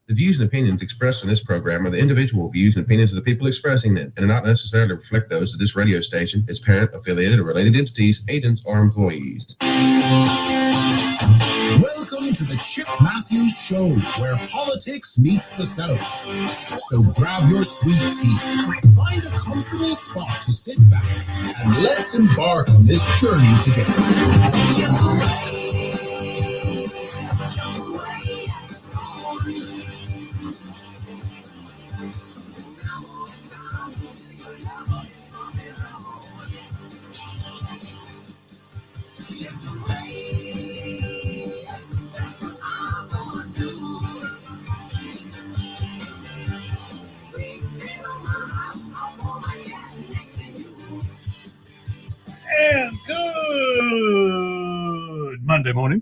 The views and opinions expressed in this program are the individual views and opinions of the people expressing them and do not necessarily reflect those of this radio station, its parent, affiliated, or related entities, agents, or employees. Welcome to the Chip Matthews Show, where politics meets the South. So grab your sweet tea, find a comfortable spot to sit back, and let's embark on this journey together. And good Monday morning,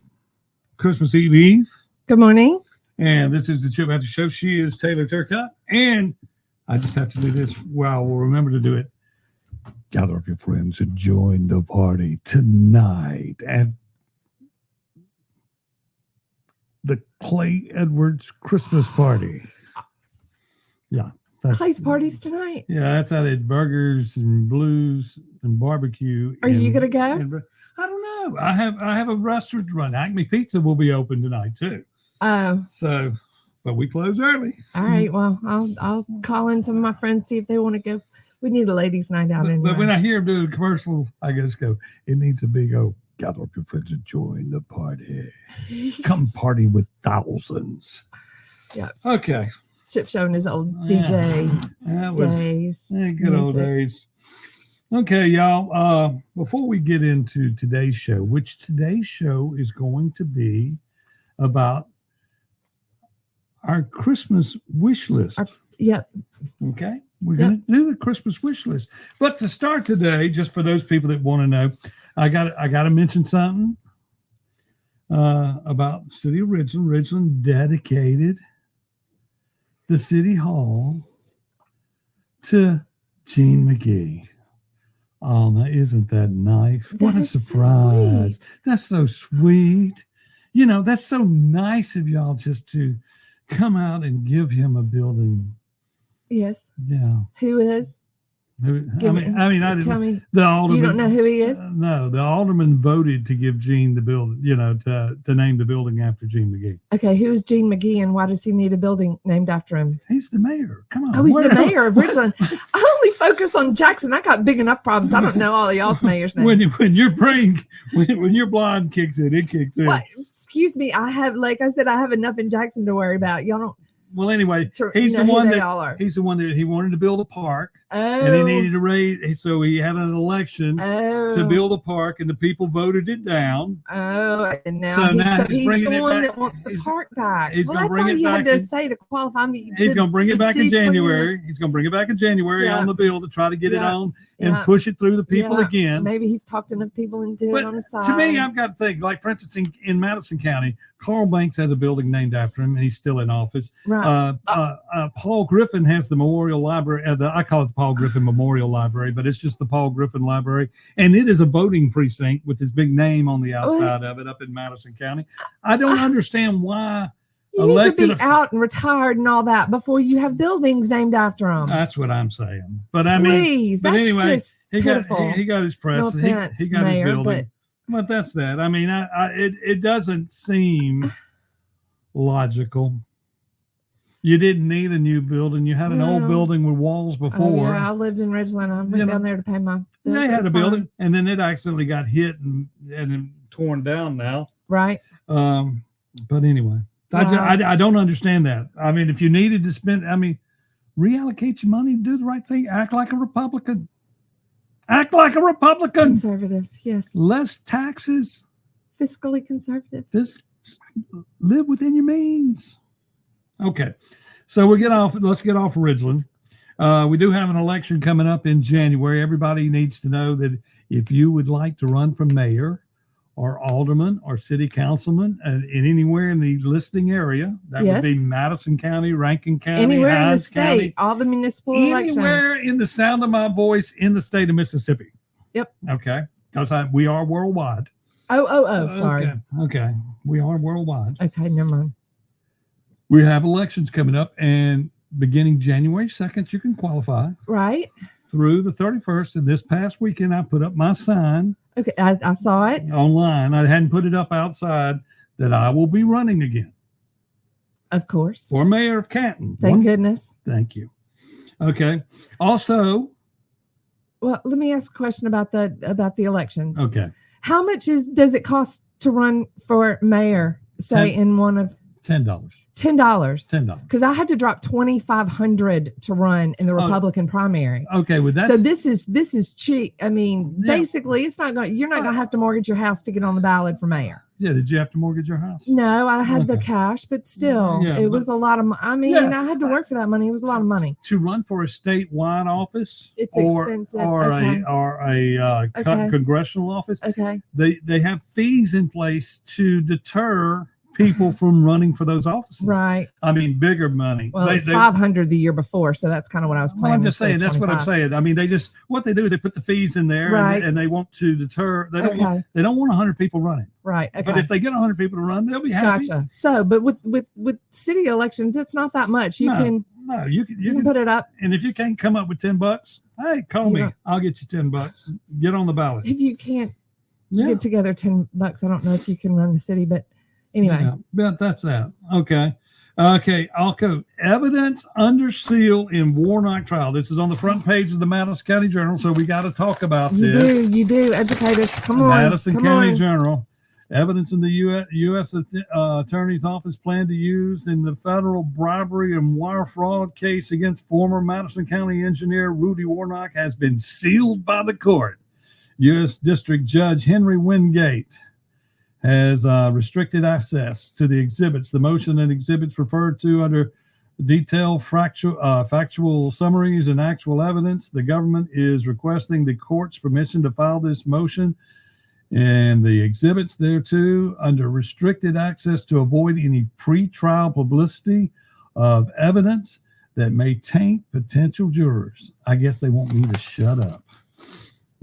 Christmas Eve. Good morning. And this is the Chip Matthews Show. She is Taylor Turcottee. And I just have to do this. Well, we'll remember to do it. Gather up your friends and join the party tonight at the Clay Edwards Christmas Party. Yeah. Clay's parties tonight. Yeah, that's out at Burgers and Blues and Barbecue. Are you gonna go? I don't know. I have a restaurant to run. Acme Pizza will be open tonight too. Oh. So, but we close early. All right. Well, I'll call in some of my friends, see if they want to go. We need a ladies' night out. But when I hear them doing a commercial, I just go, it needs a big gather up your friends and join the party. Come party with thousands. Yeah. Okay. Chip showing his old DJ days. Good old days. Okay, y'all. Before we get into today's show, which today's show is going to be about our Christmas wish list. Yep. Okay. We're going to do the Christmas wish list. But to start today, just for those people that want to know, I got to mention something about the city of Ridgeland. Ridgeland dedicated the City Hall to Gene McGee. Oh, now isn't that nice? What a surprise. So that's so sweet. You know, that's so nice of y'all just to come out and give him a building. Yes. Yeah. Who is? I didn't tell me. The alderman. You don't know who he is? No, the alderman voted to give Gene the building, to name the building after Gene McGee. Okay, who is Gene McGee and why does he need a building named after him? He's the mayor. Come on. Oh, he's the mayor of Ridgeland. I only focus on Jackson. I got big enough problems. I don't know all of y'all's mayors' names. When your brain, when your blind kicks in, it kicks in. What? Excuse me. I have enough in Jackson to worry about. Y'all don't. Well, anyway, he's the one that he wanted to build a park, and he needed to raise. So he had an election to build a park, and the people voted it down. Oh, and now he's bringing the one that wants the park back. He's going to bring it back. You had to say to qualify me. He's going to bring it back in January. He's going to bring it back in January on the bill to try to get it on and push it through the people again. Maybe he's talked enough people into it on the side. To me, I've got to think, like, for instance, in Madison County, Carl Banks has a building named after him, and he's still in office. Right. Paul Griffin has the Memorial Library. I call it the Paul Griffin Memorial Library, but it's just the Paul Griffin Library. And it is a voting precinct with his big name on the outside of it up in Madison County. I don't understand why. You need to be out and retired and all that before you have buildings named after them. That's what I'm saying. But I mean, please, but anyway, he got his press. No offense, he got Mayor, his building. But that's that. I mean, it doesn't seem logical. You didn't need a new building. You had an old building with walls before. Oh, yeah, I lived in Ridgeland. I went down there to pay my bills. They had a building, and then it accidentally got hit and torn down now. Right. But anyway, I don't understand that. I mean, if you needed to spend, reallocate your money, do the right thing, act like a Republican. Act like a Republican. Conservative, yes. Less taxes. Fiscally conservative. Live within your means. Okay. So let's get off Ridgeland. We do have an election coming up in January. Everybody needs to know that if you would like to run for mayor or alderman or city councilman in anywhere in the listing area, that would be Madison County, Rankin County, anywhere Hines in the state, County, all the municipal elections. Anywhere in the sound of my voice in the state of Mississippi. Yep. Okay. Because we are worldwide. Oh, sorry. Okay. We are worldwide. Okay, never mind. We have elections coming up, and beginning January 2nd, you can qualify Right. through the 31st. And this past weekend, I put up my sign Okay. I saw it. online. I hadn't put it up outside that I will be running again Of course. for mayor of Canton. Thank goodness. Thank you. Okay. Also, Well, let me ask a question about the elections. okay, How much does it cost to run for mayor? Say in one of $10. $10. $10. Because I had to drop $2,500 to run in the Republican primary. Okay, with that. So this is cheap. I mean, Yeah. basically, you're not gonna have to mortgage your house to get on the ballot for mayor. Yeah, did you have to mortgage your house? No, I had the Okay. cash, but still, Yeah, it was a lot of. I mean, Yeah. I had to work for that money. It was a lot of money. To run for a statewide office, It's or expensive. or Okay. a Okay. congressional office, Okay. they have fees in place to deter people from running for those offices. Right. I mean, bigger money. Well, it's 500 the year before, so that's kind of what I was Well, planning. I'm just saying that's what I'm saying. I mean, what they do is they put the fees in there, Right. and they want to deter. They don't Okay. want 100 people running. Right. Okay. But if they get 100 people to run, they'll be happy. Gotcha. So, but with city elections, it's not that much. You can you can put it up. And if you can't come up with $10, hey, call me. Yeah. I'll get you $10. Get on the ballot. If you can't Yeah. get together $10, I don't know if you can run the city, but anyway. Yeah, but that's that. Okay. Okay. I'll quote evidence under seal in Warnock trial. This is on the front page of the Madison County Journal, so we got to talk about this. You do. Educate us. Come on. Madison Come County on. Journal. Evidence in the U.S. Attorney's Office plan to use in the federal bribery and wire fraud case against former Madison County engineer Rudy Warnock has been sealed by the court. U.S. District Judge Henry Wingate has restricted access to the exhibits. The motion and exhibits referred to under detailed factual summaries and actual evidence. The government is requesting the court's permission to file this motion and the exhibits thereto under restricted access to avoid any pretrial publicity of evidence that may taint potential jurors. I guess they want me to shut up.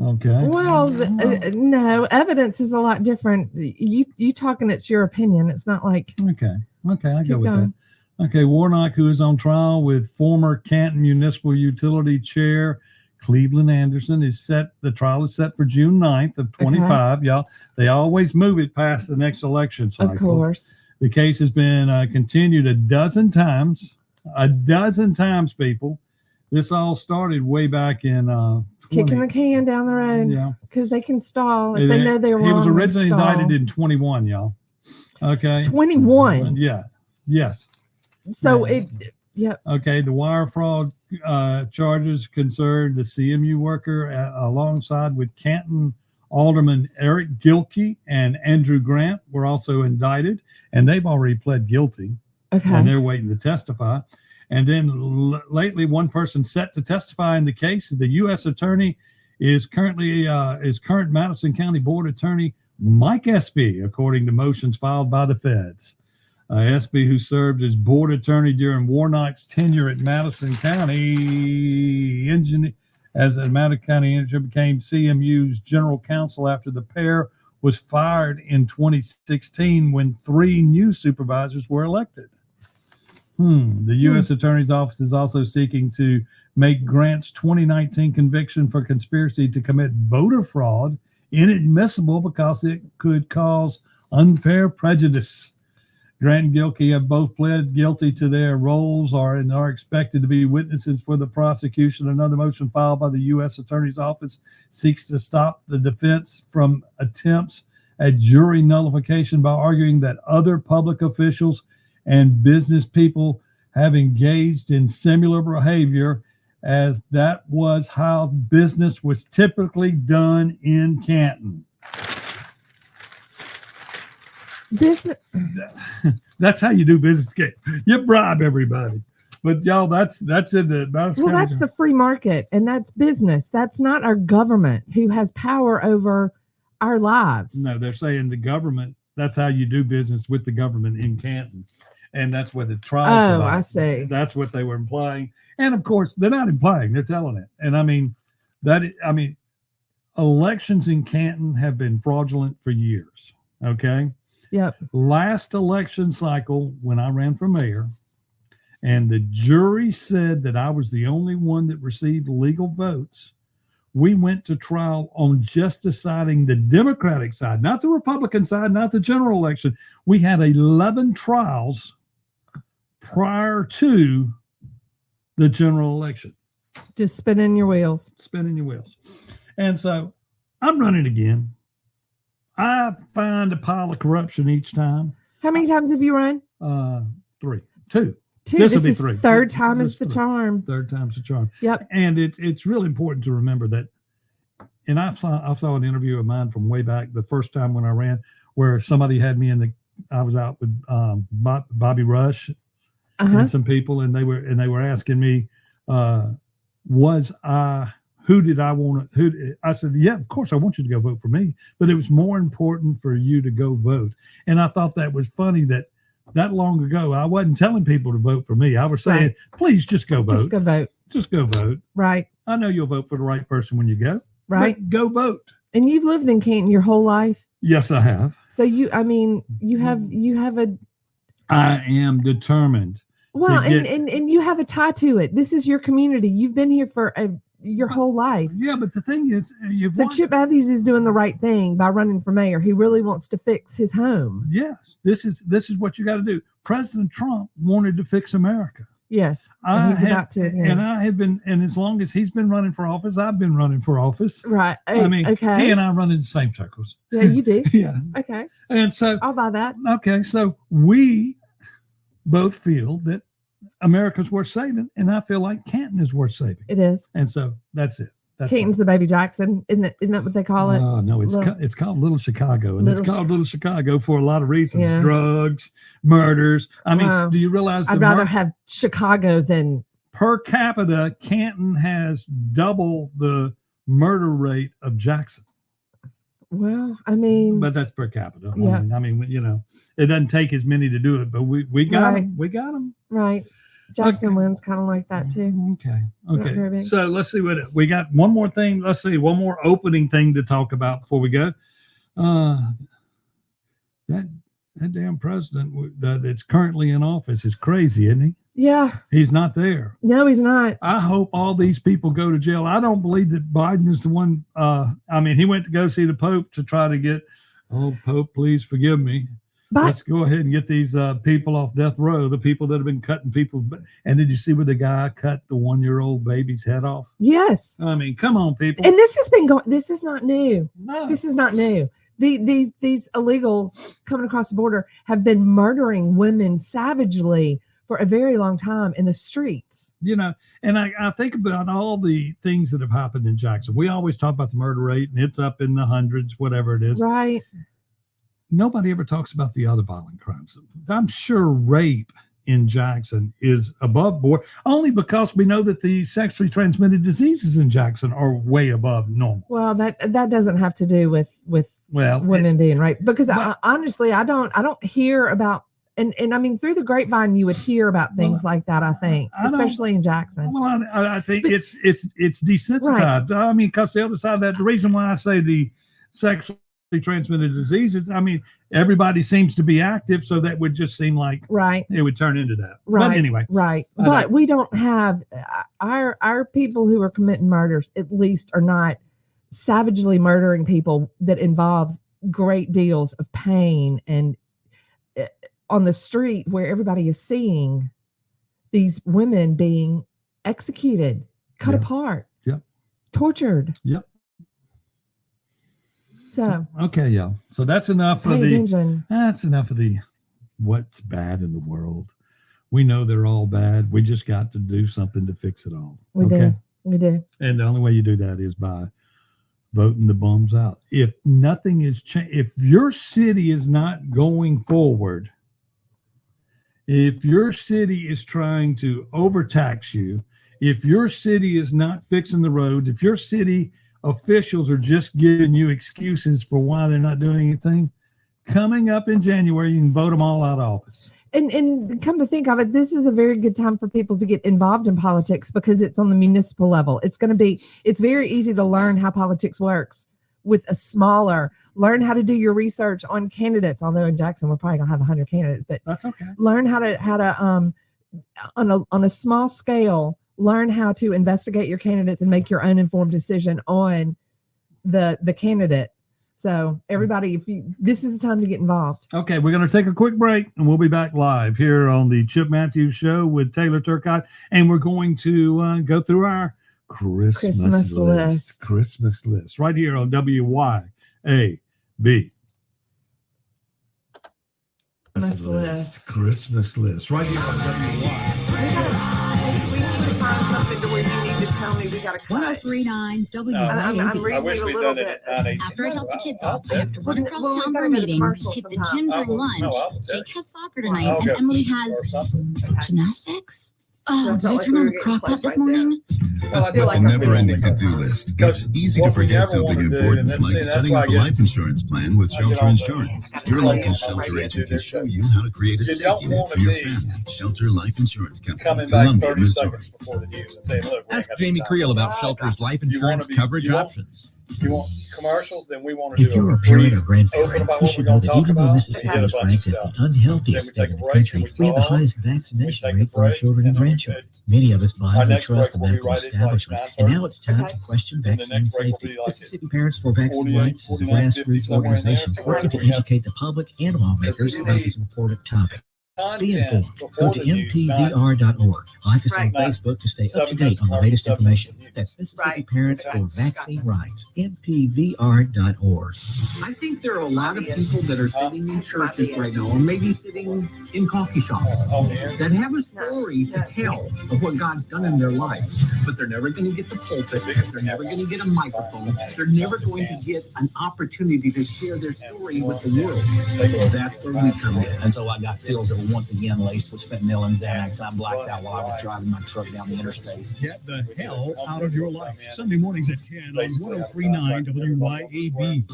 Okay. Well, no, evidence is a lot different. You talking, it's your opinion. It's not like. Okay, I go Keep with going. that. Okay, Warnock, who is on trial with former Canton Municipal Utility Chair Cleveland Anderson, the trial is set for June 9th of 25. Y'all, they always move it past the next election cycle. Of course. The case has been continued a dozen times, people. This all started way back in 20. Kicking the can down the road. Yeah. Because they can stall if they know they're wrong. He was originally they stall. indicted in 21, y'all. Okay. 21. Yeah. Yes. So Yeah. Yep. Okay, the wire fraud charges concerned the CMU worker alongside with Canton Alderman Eric Gilkey and Andrew Grant were also indicted, and they've already pled guilty, Okay. and they're waiting to testify. And then lately, one person set to testify in the case, the U.S. attorney is current Madison County Board Attorney Mike Espy, according to motions filed by the feds. Espy, who served as board attorney during Warnock's tenure at Madison County engineer, became CMU's general counsel after the pair was fired in 2016 when 3 new supervisors were elected. The U.S. Attorney's Office is also seeking to make Grant's 2019 conviction for conspiracy to commit voter fraud inadmissible because it could cause unfair prejudice. Grant and Gilkey have both pled guilty to their roles and are expected to be witnesses for the prosecution. Another motion filed by the U.S. Attorney's Office seeks to stop the defense from attempts at jury nullification by arguing that other public officials and business people have engaged in similar behavior, as that was how business was typically done in Canton. That's how you do business. You bribe everybody. But y'all, that's in the Madison Well, County. that's the free market, and that's business. That's not our government who has power over our lives. No, they're saying the government. That's how you do business with the government in Canton, and that's what the trials. Oh, I see. That's what they were implying, and of course, they're not implying; they're telling it. And elections in Canton have been fraudulent for years. Okay. Yep. Last election cycle, when I ran for mayor, and the jury said that I was the only one that received legal votes, we went to trial on just deciding the Democratic side, not the Republican side, not the general election. We had 11 trials prior to the general election. Just spinning your wheels. Spinning your wheels. And so I'm running again. I find a pile of corruption each time. How many times have you run? 3. 2. Two. This will This be is 3. third time This is the three. charm. Third time's the charm. Yep. And it's really important to remember that. And I saw an interview of mine from way back the first time when I ran, where somebody had me I was out with Bobby Rush and some people, and they were asking me, who did I want to, I said, yeah, of course I want you to go vote for me, but it was more important for you to go vote. And I thought that was funny that long ago, I wasn't telling people to vote for me. I was saying, Right. please just go vote. Just go vote. Just go vote. Right. I know you'll vote for the right person when you go. Right. But go vote. And you've lived in Canton your whole life. Yes, I have. So you have a, I am determined. well, get- and you have a tie to it. This is your community. You've been here for your whole life. Yeah, but the thing is, So Chip Matthews is doing the right thing by running for mayor. He really wants to fix his home. yes, this is what you got to do. President Trump wanted to fix America. Yes. And he's about to. And I have been, and as long as he's been running for office, I've been running for office. Right. I mean, okay. he and I run in the same circles. Yeah, you do. Yeah. Okay. And so, I'll buy that. okay, so we both feel that America's worth saving, and I feel like Canton is worth saving. It is. And so that's it. That's Canton's the baby Jackson. Isn't that what they call it? Oh, no, it's called Little Chicago, and it's called Little Chicago for a lot of reasons: Yeah. drugs, murders. I mean, Wow. do you realize I'd rather have Chicago than. per capita, Canton has double the murder rate of Jackson? Well, I mean, But that's per capita. Yeah. I mean, it doesn't take as many to do it, but we got Right. them. We got them. right. Jackson Okay. wins kind of like that too. Okay. Not very big. So let's see what we got. One more thing. Let's see one more opening thing to talk about before we go. That damn president that's currently in office is crazy, isn't he? Yeah. He's not there. No, he's not. I hope all these people go to jail. I don't believe that Biden is the one. I mean, he went to go see the Pope to try to get, oh, Pope, please forgive me. But Let's go ahead and get these people off death row, the people that have been cutting people. And did you see where the guy cut the 1-year-old baby's head off? yes. I mean, come on, people. And this has been going. This is not new. No. This is not new. These illegals coming across the border have been murdering women savagely for a very long time in the streets. And I think about all the things that have happened in Jackson. We always talk about the murder rate, and it's up in the hundreds, whatever it is. Right. Nobody ever talks about the other violent crimes. I'm sure rape in Jackson is above board, only because we know that the sexually transmitted diseases in Jackson are way above normal. Well, that doesn't have to do with Well, women being raped, because Well- honestly, I don't hear about, and I mean, through the grapevine, you would hear about things like that. I think, I don't- especially in Jackson. Well, I think it's desensitized. Right. I mean, because the other side of that, the reason why I say the sexually transmitted diseases, I mean, everybody seems to be active, so that would just seem like Right. it would turn into that. Right. But anyway, Right. I But we don't have our people who are committing murders, at least, are not savagely murdering people that involves great deals of pain and on the street where everybody is seeing these women being executed, cut Yeah. apart, Yep. tortured. Yep. So Okay, yeah. So that's enough for pay the. attention. That's enough of the what's bad in the world. We know they're all bad. We just got to do something to fix it all. We do. We do. And the only way you do that is by voting the bums out. If nothing is changed, if your city is not going forward, if your city is trying to overtax you, if your city is not fixing the roads, if your city officials are just giving you excuses for why they're not doing anything, coming up in January, you can vote them all out of office. And come to think of it, this is a very good time for people to get involved in politics because it's on the municipal level. It's very easy to learn how politics works with a smaller Learn how to do your research on candidates. Although in Jackson, we're probably gonna have 100 candidates, but That's okay. learn how to on a small scale, learn how to investigate your candidates and make your own informed decision on the candidate. So everybody, this is the time to get involved. Okay, we're going to take a quick break and we'll be back live here on the Chip Matthews Show with Taylor Turcottee, and we're going to go through our Christmas list. Christmas list right here on WYAB. Christmas list right here on WYAB. We need to find something to where you need to tell me we got to cut. 1039 I'm WYAB. reading you a little bit. After I drop the kids off, I have to run across town for a meeting, hit the gym during lunch. Jake has soccer tonight, and Emily has gymnastics. Oh, did I turn on the crock pot this morning? With a never-ending to-do list, it's easy to forget something important, like setting up a life insurance plan with Shelter Insurance. Your local shelter agent can show you how to create a safety net for your family. Shelter Life Insurance Company, Columbia, Missouri. Ask Jamie Creel about Shelter's life insurance coverage options. If you want commercials, then we want to If you're a parent or grandparent, you should know that even though Mississippi is ranked as the unhealthiest state in the country, we have the highest vaccination rate for our children and grandchildren. Many of us blindly trust the medical establishment, and now it's time to question vaccine safety. Mississippi Parents for Vaccine Rights is a grassroots organization working to educate the public and lawmakers about this important topic. Be informed. Go to mpvr.org. Like us on Facebook to stay up to date on the latest information. That's Mississippi Parents for Vaccine Rights. mpvr.org. I think there are a lot of people that are sitting in churches right now, or maybe sitting in coffee shops, that have a story to tell of what God's done in their life, but they're never going to get the pulpit. They're never going to get a microphone. They're never going to get an opportunity to share their story with the world. That's where we come in. And so I got pills that were once again laced with fentanyl and Xanax. I blacked out while I was driving my truck down the interstate. Get the hell out of your life. Sunday mornings at 10 on 1039 WYAB.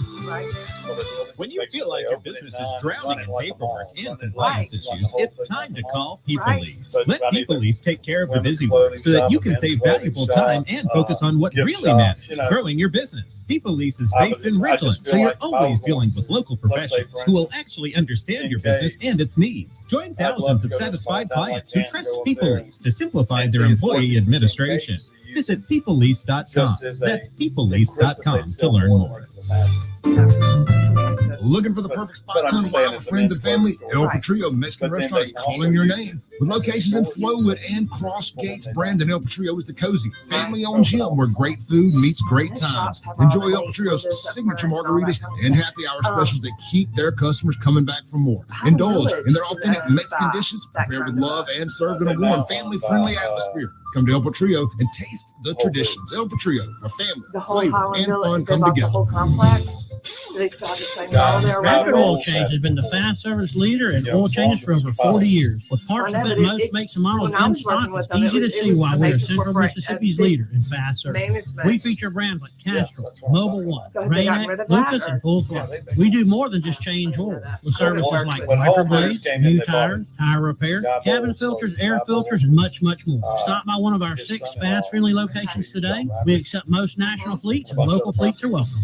When you feel like your business is drowning in paperwork and compliance issues, it's time to call PeopleLease. Let PeopleLease take care of the busy work so that you can save valuable time and focus on what really matters, growing your business. PeopleLease is based in Ridgeland, so you're always dealing with local professionals who will actually understand your business and its needs. Join thousands of satisfied clients who trust PeopleLease to simplify their employee administration. Visit peoplelease.com. That's peoplelease.com to learn more. Looking for the perfect spot to unwind with friends and family? El Patrio Mexican Restaurant is calling your name. With locations in Flowood and Cross Gates, Brandon, El Patrio is the cozy, family-owned gym where great food meets great times. Enjoy El Patrio's signature margaritas and happy hour specials that keep their customers coming back for more. Indulge in their authentic Mexican dishes, prepared with love and served in a warm, family-friendly atmosphere. Come to El Patrio and taste the traditions. El Patrio, a family, flavor, and fun come together. Do they still have the same model there? Rapid Oil Change has been the fast service leader in oil changes for over 40 years. With parts that fit most makes and models in stock, it's easy to see why we are Central Mississippi's leader in fast service. We feature brands like Castrol, Mobile One, Rainick, Lucas, and Full Flow. We do more than just change oil. With services like microblades, new tires, tire repair, cabin filters, air filters, and much, much more. Stop by one of our 6 fast-friendly locations today. We accept most national fleets, and local fleets are welcome.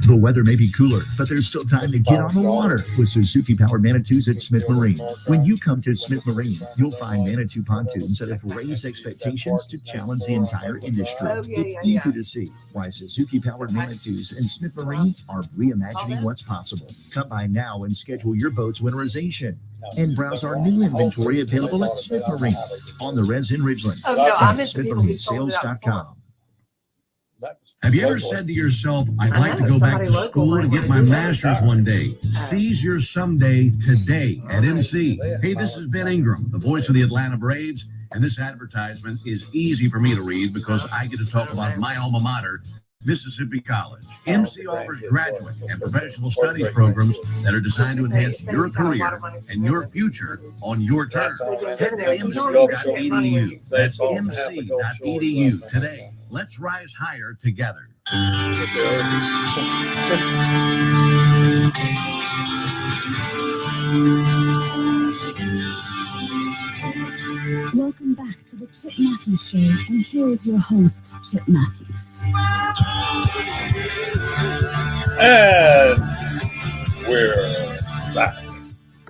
The weather may be cooler, but there's still time to get on the water with Suzuki-powered Manitous at Smith Marine. When you come to Smith Marine, you'll find Manitou pontoons that have raised expectations to challenge the entire industry. It's easy to see why Suzuki-powered Manitous and Smith Marine are reimagining what's possible. Come by now and schedule your boat's winterization. And browse our new inventory available at Smith Marine on the res in Ridgeland. SmithMarineSales.com. Have you ever said to yourself, I'd like to go back to school and get my master's one day? Seize your someday today at MC. Hey, this is Ben Ingram, the voice of the Atlanta Braves, and this advertisement is easy for me to read because I get to talk about my alma mater, Mississippi College. MC offers graduate and professional studies programs that are designed to enhance your career and your future on your terms. Head to mc.edu. That's mc.edu today. Let's rise higher together. Welcome back to the Chip Matthews Show, and here is your host, Chip Matthews. And we're back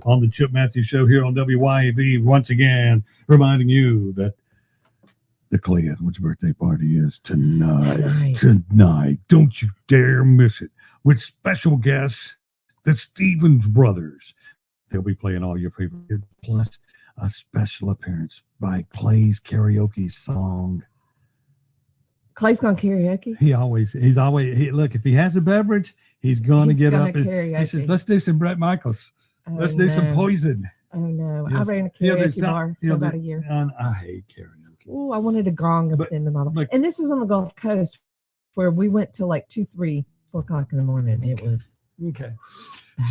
on the Chip Matthews Show here on WYAB. Once again, reminding you that the Clay Edwards birthday party is tonight. Don't you dare miss it. With special guests, the Stevens Brothers. They'll be playing all your favorite hits, plus a special appearance by Clay's karaoke song. Clay's gonna karaoke. Look, if he has a beverage, he's gonna get up and karaoke. He says, let's do some Bret Michaels. Let's do some Poison. Oh no. Yes. I ran a karaoke bar for about a year. And I hate karaoke. Oh, I wanted a gong up in the middle. And this was on the Gulf Coast where we went till like 2, 3, 4 o'clock in the morning. It was okay.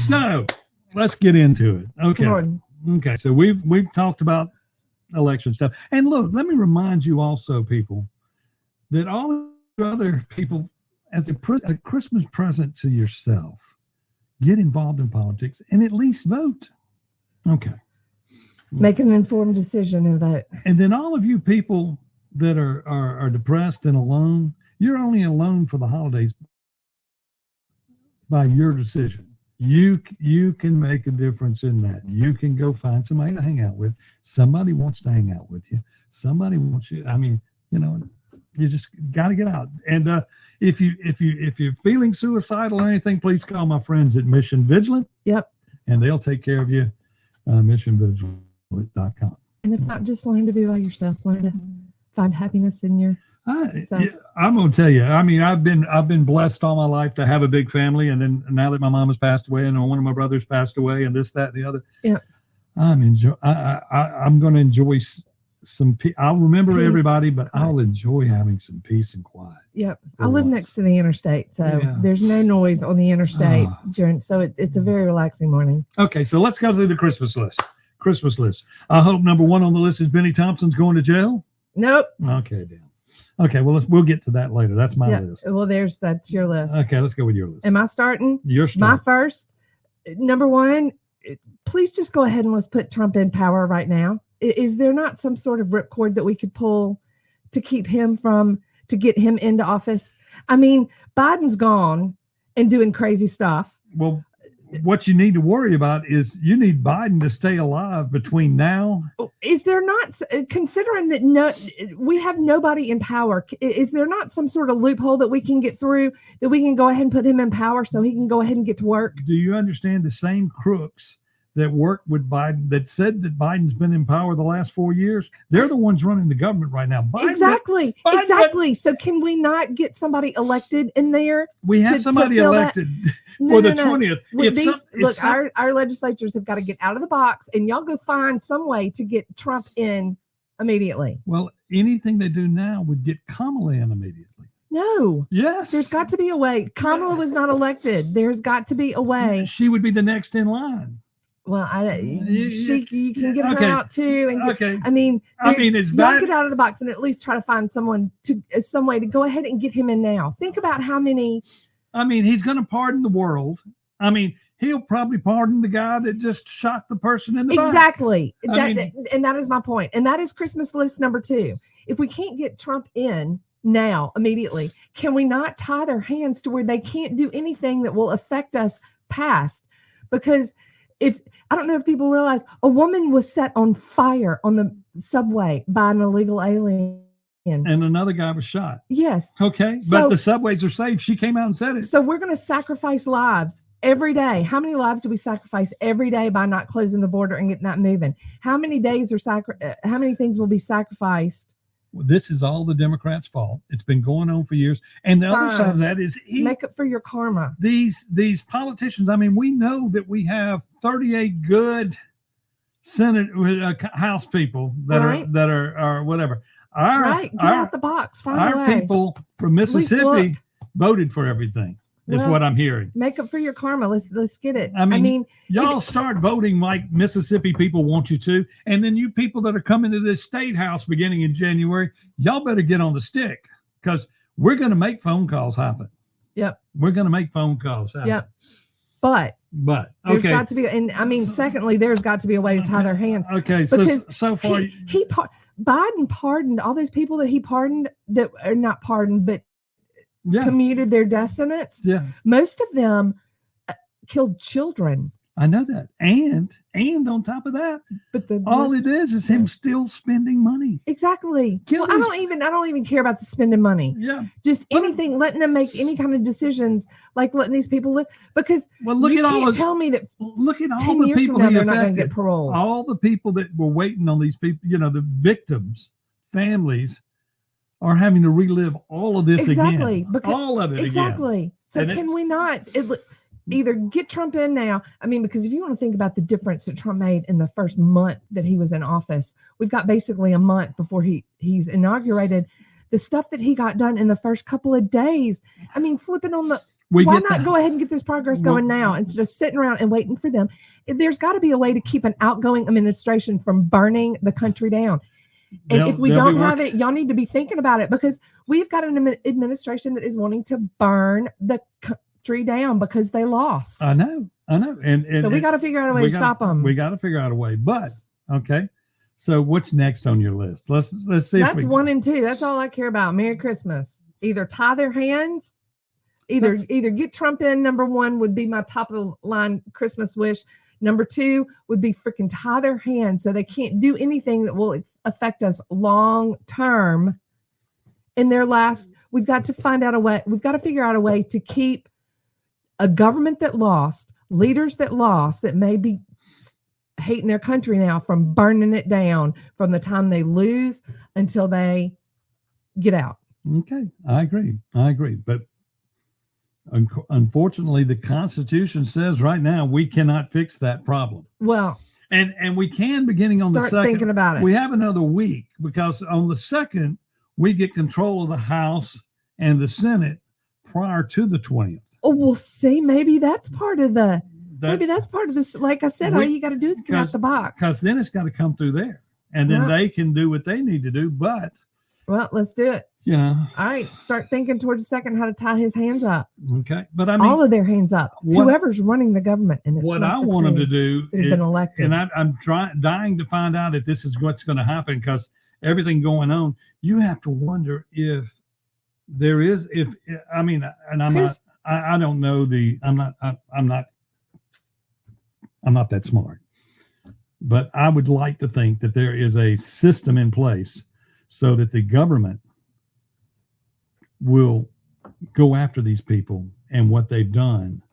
So let's get into it. Okay. So we've talked about election stuff. And look, let me remind you also, people, that all the other people, as a Christmas present to yourself, get involved in politics and at least vote. Okay. Make an informed decision and vote. And then all of you people that are depressed and alone, you're only alone for the holidays by your decision. You can make a difference in that. You can go find somebody to hang out with. Somebody wants to hang out with you. Somebody wants you. I mean, you just got to get out. And if you're feeling suicidal or anything, please call my friends at Mission Vigilant. Yep. And they'll take care of you. MissionVigilant.com. And if not, just learn to be by yourself. Learn to find happiness in your. I'm going to tell you. I mean, I've been blessed all my life to have a big family, and then now that my mom has passed away, and one of my brothers passed away, and this, that, and the other. Yeah. I'm going to enjoy some. I'll remember peace. Everybody, but I'll enjoy having some peace and quiet. Yep. I live next to the interstate, so there's no noise on the interstate so it's a very relaxing morning. Okay, so let's go through the Christmas list. I hope number 1 on the list is Benny Thompson's going to jail. Nope. Okay, damn. Okay, well, we'll get to that later. That's my list. Well, that's your list. Okay, let's go with your list. Am I starting? You're starting. My first. Number 1, please just go ahead and let's put Trump in power right now. Is there not some sort of ripcord that we could pull to get him into office? I mean, Biden's gone and doing crazy stuff. Well, what you need to worry about is you need Biden to stay alive between now. Is there not, considering that we have nobody in power, is there not some sort of loophole that we can get through, that we can go ahead and put him in power so he can go ahead and get to work? Do you understand the same crooks that worked with Biden, that said that Biden's been in power the last 4 years? They're the ones running the government right now. Exactly. So can we not get somebody elected in there? We have somebody elected for the 20th. Our legislatures have got to get out of the box, and y'all go find some way to get Trump in immediately. Well, anything they do now would get Kamala in immediately. No. Yes. There's got to be a way. Kamala was not elected. There's got to be a way. She would be the next in line. Well, you can get her out too. And I mean, it's y'all get out of the box and at least try to find some way to go ahead and get him in now. Think about how many. I mean, he's going to pardon the world. I mean, he'll probably pardon the guy that just shot the person in the back. Exactly. And that is my point. And that is Christmas list number 2. If we can't get Trump in now, immediately, can we not tie their hands to where they can't do anything that will affect us past? Because I don't know if people realize, a woman was set on fire on the subway by an illegal alien. And another guy was shot. Yes. Okay. But the subways are safe. She came out and said it. So we're going to sacrifice lives every day. How many lives do we sacrifice every day by not closing the border and getting that moving? How many days how many things will be sacrificed? Well, this is all the Democrats' fault. It's been going on for years. And the other side of that is make up for your karma. These politicians, I mean, we know that we have 38 good House people that are whatever. Get out the box. Find our people from Mississippi voted for everything. Is what I'm hearing. Make up for your karma. Let's get it. I mean y'all start voting like Mississippi people want you to, and then you people that are coming to this state house beginning in January, y'all better get on the stick, because we're going to make phone calls happen. Yep. We're going to make phone calls happen. Yep. But But there's got to be, and I mean, secondly, there's got to be a way to tie their hands. Okay, because so far Biden pardoned all those people that he pardoned that are not pardoned, but yeah. commuted their death sentence. Yeah, most of them killed children. I know that, and on top of that, but all it is him still spending money. Exactly. Well, I don't even care about the spending money. Yeah, just anything, letting them make any kind of decisions, like letting these people live. Because look you at all. Tell me that. Look at all the people they're not going to get parole. All the people that were waiting on these people, the victims, families, are having to relive all of this again. Because, all of it exactly. again. So can we not either get Trump in now? I mean, because if you want to think about the difference that Trump made in the first month that he was in office, we've got basically a month before he's inaugurated. The stuff that he got done in the first couple of days. I mean, flipping on the. Why not go ahead and get this progress going now instead of sitting around and waiting for them? There's got to be a way to keep an outgoing administration from burning the country down. And if we don't have it, y'all need to be thinking about it, because we've got an administration that is wanting to burn the country down because they lost. I know. And so we got to figure out a way to stop them. We got to figure out a way. But okay. So what's next on your list? Let's see. That's 1 and 2. That's all I care about. Merry Christmas. Either tie their hands, either get Trump in. Number 1 would be my top of the line Christmas wish. Number 2 would be freaking tie their hands so they can't do anything that will affect us long term. In their last, we've got to find out a way. We've got to figure out a way to keep a government that lost, leaders that lost, that may be hating their country now, from burning it down from the time they lose until they get out. Okay, I agree. But unfortunately, the Constitution says right now we cannot fix that problem. Well, and we can, beginning on the 2nd. Start thinking about it. We have another week, because on the 2nd we get control of the House and the Senate prior to the 20th. Oh, we'll see. Maybe that's part of the. Maybe that's part of this. Like I said, all you got to do is get out the box. Because then it's got to come through there, and then they can do what they need to do. But let's do it. All right. Start thinking towards the 2nd how to tie his hands up. Okay, but I mean, all of their hands up. Whoever's running the government, and what I want them to do is been elected. And I'm dying to find out if this is what's going to happen, because everything going on, you have to wonder if there is. I don't know I'm not that smart, but I would like to think that there is a system in place so that the government will go after these people and what they've done.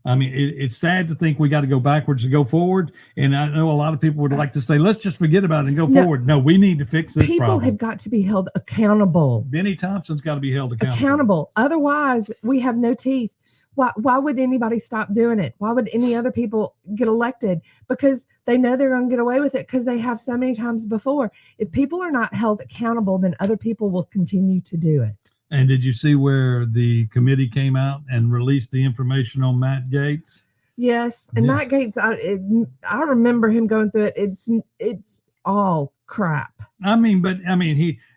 I mean, it's sad to think we got to go backwards to go forward. And I know a lot of people would like to say, let's just forget about it and go forward. No, we need to fix this problem. People have got to be held accountable. Benny Thompson's got to be held accountable. Otherwise, we have no teeth. Why would anybody stop doing it? Why would any other people get elected? Because they know they're going to get away with it, because they have so many times before. If people are not held accountable, then other people will continue to do it. And did you see where the committee came out and released the information on Matt Gaetz? Yes. And Matt Gaetz, I remember him going through it. It's all crap.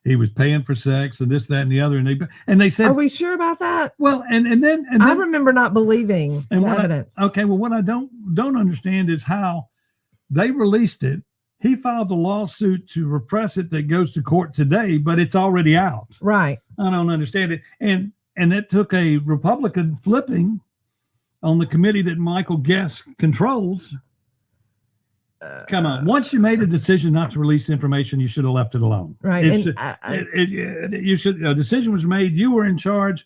He was paying for sex and this, that, and the other, and they said, "Are we sure about that?" Well, and then I remember not believing the evidence. What I don't understand is how they released it. He filed a lawsuit to repress it that goes to court today, but it's already out. Right. I don't understand it, and it took a Republican flipping on the committee that Michael Guest controls. Come on. Once you made a decision not to release information, you should have left it alone. Right. You should. A decision was made. You were in charge.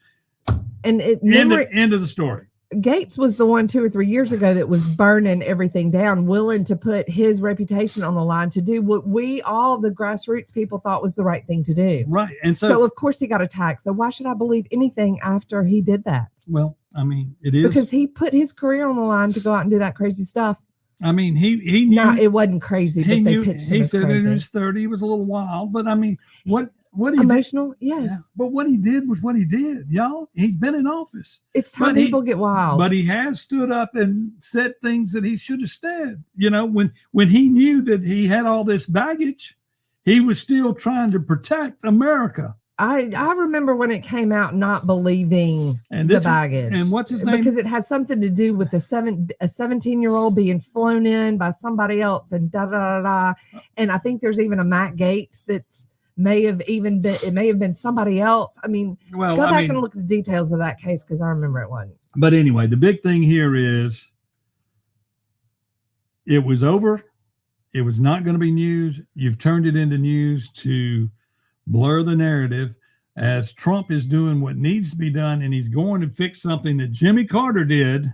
And end of the story. Gaetz was the one 2 or 3 years ago that was burning everything down, willing to put his reputation on the line to do what we all, the grassroots people, thought was the right thing to do. Right. And so of course he got attacked. So why should I believe anything after he did that? Well, I mean, it is because he put his career on the line to go out and do that crazy stuff. I mean, he knew. No, it wasn't crazy. He but knew. They pitched He him as said crazy. in his 30s, he was a little wild, but I mean, what he emotional? Did, yes. Yeah, but what he did was what he did, y'all. He's been in office. It's time people get wild. But he has stood up and said things that he should have said. You know, when he knew that he had all this baggage, he was still trying to protect America. I remember when it came out not believing the baggage. And what's his name? Because it has something to do with a 17-year-old being flown in by somebody else and da da da da. And I think there's even a Matt Gates it may have been somebody else. I mean, go back and look at the details of that case because I remember it wasn't. But anyway, the big thing here is it was over. It was not going to be news. You've turned it into news to blur the narrative as Trump is doing what needs to be done, and he's going to fix something that Jimmy Carter did.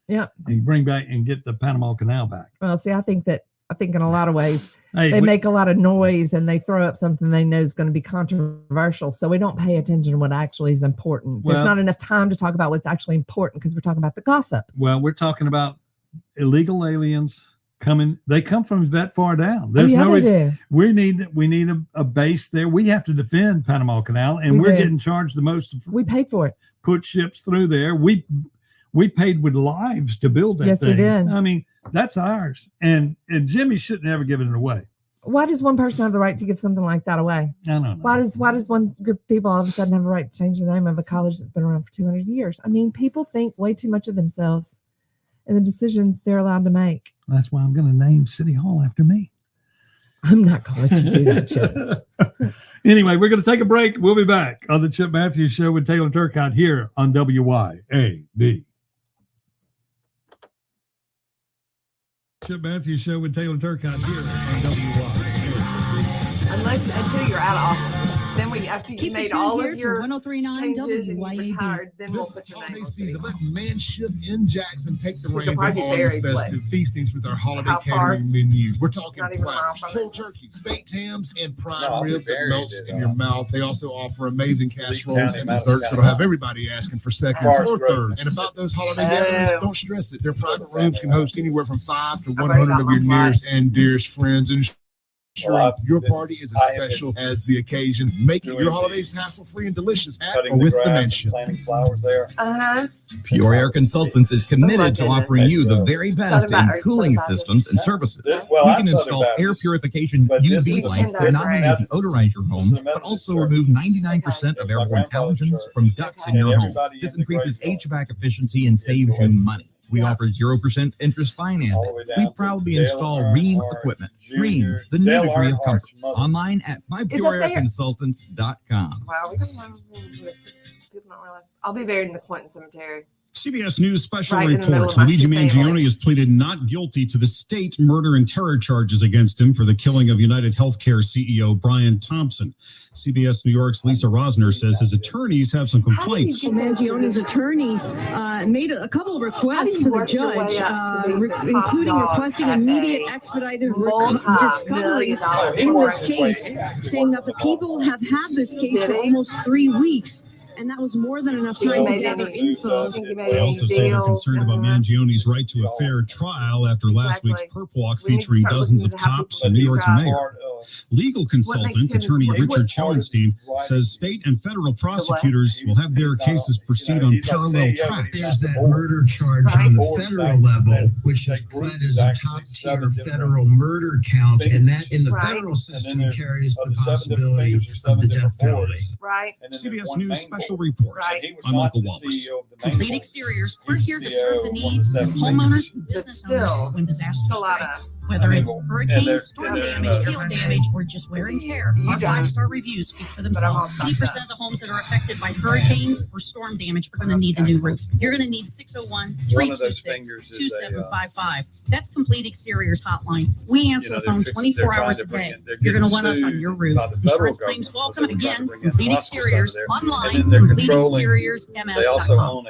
Yeah. And bring back and get the Panama Canal back. Well, see, I think in a lot of ways they make a lot of noise and they throw up something they know is going to be controversial. So we don't pay attention to what actually is important. There's not enough time to talk about what's actually important because we're talking about the gossip. Well, we're talking about illegal aliens coming. They come from that far down. There's no reason. We need a base there. We have to defend Panama Canal, and we're getting charged the most. We paid for it. Put ships through there. We paid with lives to build that thing. Yes, we did. I mean, that's ours. And Jimmy shouldn't ever give it away. Why does one person have the right to give something like that away? I don't know. Why does one group of people all of a sudden have a right to change the name of a college that's been around for 200 years? I mean, people think way too much of themselves and the decisions they're allowed to make. That's why I'm going to name City Hall after me. I'm not going to let you do that, Chip. Anyway, we're going to take a break. We'll be back on the Chip Matthews Show with Taylor Turcotte here on WYAB. Chip Matthews Show with Taylor Turcotte here on WYAB. Until you're out of office. Then after you made all of your 1039 changes and you retired, then we'll put your name on season. Let Manship in Jackson take the reins of all the festive feastings with our holiday catering menus. We're talking whole turkeys, baked hams, and prime rib that melts in your mouth. They also offer amazing casseroles and desserts that'll have everybody asking for seconds or thirds. And about those holiday gatherings, don't stress it. Their private rooms can host anywhere from 5 to 100 of your nearest and dearest friends. And your party is as special as the occasion. Make your holidays hassle-free and delicious at or with the Mansion. Pure Air Consultants is committed to offering you the very best in cooling systems and services. We can install air purification UV lights that not only deodorize your home, but also remove 99% of airborne allergens from ducts in your home. This increases HVAC efficiency and saves you money. We offer 0% interest financing. We proudly install Rheem equipment. Rheem, the new degree of comfort. Online at mypureairconsultants.com. Wow, we don't have people don't realize. I'll be buried in the Clinton Cemetery. CBS News special report. Luigi Mangione has pleaded not guilty to the state murder and terror charges against him for the killing of United Healthcare CEO Brian Thompson. CBS New York's Lisa Rosner says his attorneys have some complaints. Mangione's attorney made a couple of requests to the judge, including requesting immediate expedited discovery in this case, saying that the people have had this case for almost 3 weeks. And that was more than enough time to gather info. They also say they're concerned about Mangione's right to a fair trial after last week's perp walk featuring dozens of cops and New York's mayor. Legal consultant, attorney Richard Schoenstein, says state and federal prosecutors will have their cases proceed on parallel tracks. There's that murder charge on the federal level, which is pled as a top-tier federal murder count, and that in the federal system carries the possibility of the death penalty. Right. CBS News special report. I'm Michael Wallace. Complete Exteriors. We're here to serve the needs of homeowners and business owners when disaster strikes. Whether it's hurricanes, storm damage, hail damage, or just wear and tear, our 5-star reviews speak for themselves. 80% of the homes that are affected by hurricanes or storm damage are going to need a new roof. You're going to need 601-326-2755. That's Complete Exteriors hotline. We answer the phone 24 hours a day. You're going to want us on your roof. Insurance claims welcome. Again, Complete Exteriors online, CompleteExteriorsMS.com.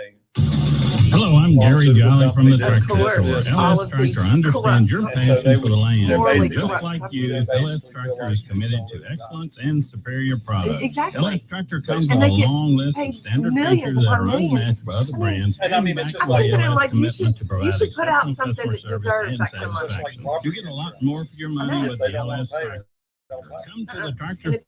Hello, I'm Gary Galley from the Tractor Store. LS Tractor understands your passion for the land. Just like you, LS Tractor is committed to excellence and superior products. LS Tractor comes with a long list of standard features that are unmatched by other brands and backed by LS commitment to provide exceptional customer service and satisfaction. You get a lot more for your money with the LS Tractor. Come to the Tractor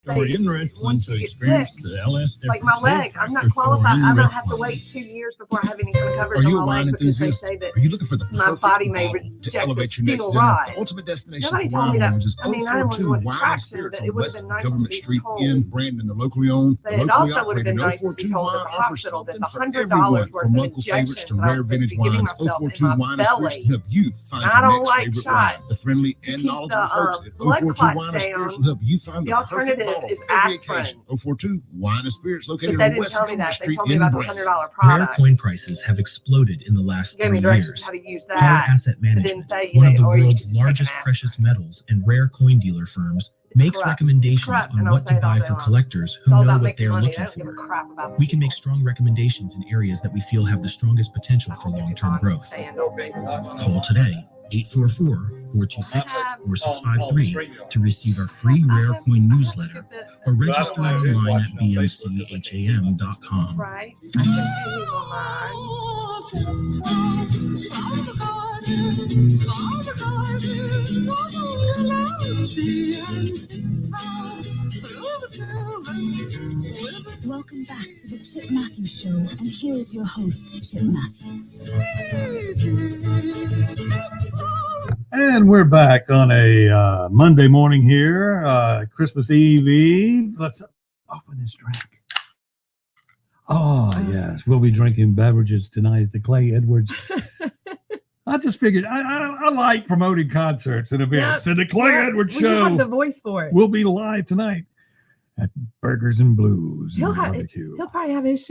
Or in Richland to experience the LS like my leg, I'm not qualified. I'm gonna have to wait 2 years before I have any kind of coverage on my leg because they say that Are you looking for the my body may reject the steel rod. Ultimate destination Nobody for told me wine that. owners is I mean, I didn't want to go 042 into Wine and traction, Spirits but on it would have West been nice Government to be Street told. in Brandon, the locally owned, But the it locally also would have been operated. nice to be 042 told at Wine the offers hospital that something the for everyone, $100 worth from of local favorites injections to that I rare was supposed to vintage be giving wines. myself in 042 my Wine and Spirits belly. can help you find I your don't next like favorite shots. wine. The friendly To and keep knowledgeable the folks at blood 042 clots Wine and Spirits down, will help you find the the perfect alternative bottle is for every aspirin. occasion. 042 Wine and Spirits But located they on didn't West tell me Government that. They Street told me in about the Brandon. $100 Rare product. coin prices have exploded in the last Gave me 3 directions years. how to use Hard that. Asset It didn't Management, say, one of the or you world's can just take largest an aspirin. precious metals and rare coin dealer firms, makes corrupt. recommendations Corrupt, on and I'll what say to it all buy day for long. collectors It's who all know about what making they're money. They looking don't give a for. crap about We can make strong recommendations in areas that we feel have the strongest potential for long-term growth. Call today, 844-426-4653 to receive our free rare coin newsletter or register online at bmcham.com. Right. I can see who's Welcome back to the Chip Matthews Show, and here's your host, Chip Matthews. And we're back on a Monday morning here, Christmas Eve. Let's open this drink. Oh, yes. We'll be drinking beverages tonight at the Clay Edwards. I just figured I like promoting concerts and events. And the Clay Edwards You Show have the voice for it. will be live tonight at Burgers and Blues. He'll probably have his